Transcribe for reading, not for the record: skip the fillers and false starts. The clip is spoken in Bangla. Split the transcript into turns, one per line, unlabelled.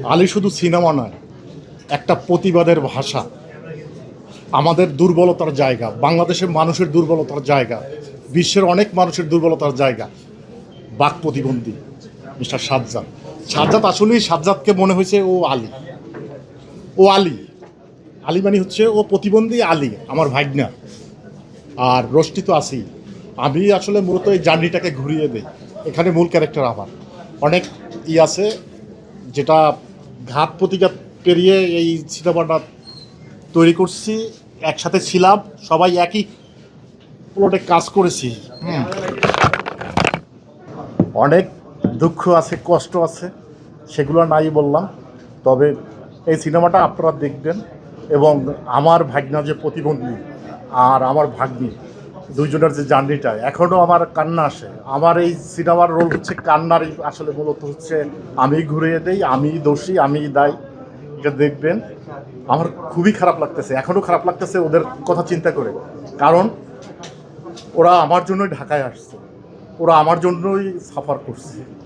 আলী শুধু সিনেমা নয়, একটা প্রতিবাদের ভাষা। আমাদের দুর্বলতার জায়গা, বাংলাদেশের মানুষের দুর্বলতার জায়গা, বিশ্বের অনেক মানুষের দুর্বলতার জায়গা। বাক প্রতিবন্ধী মিস্টার সাজ্জাদ। সাজ্জাদ আসলেই সাজ্জাদকে মনে হয়েছে ও আলী। ও আলী, আলী মানে হচ্ছে ও প্রতিবন্ধী আলী, আমার ভাগনা। আর রষ্টি তো আছেই। আমি আসলে মূলত এই জার্নিটাকে ঘুরিয়ে দিই। এখানে মূল ক্যারেক্টার আমার অনেক আছে, যেটা ঘাত প্রতিঘাত পেরিয়ে এই সিনেমাটা তৈরি করছি। একসাথে ছিলাম, সবাই একই প্লটে কাজ করেছি। অনেক দুঃখ আছে, কষ্ট আছে, সেগুলো নাই বললাম। তবে এই সিনেমাটা আপনারা দেখবেন, এবং আমার ভাগনা যে প্রতিবন্ধী আর আমার ভাগ্নি, দুইজনের যে জার্নিটা, এখনও আমার কান্না আসে। আমার এই সিনেমার রোল হচ্ছে কান্নারই, আসলে মূলত হচ্ছে আমি ঘুরিয়ে দেই, আমি দোষী, আমি দায়ী। এটা দেখবেন। আমার খুবই খারাপ লাগতেছে, এখনও খারাপ লাগতেছে ওদের কথা চিন্তা করে। কারণ ওরা আমার জন্যই ঢাকায় আসছে, ওরা আমার জন্যই সাফার করছে।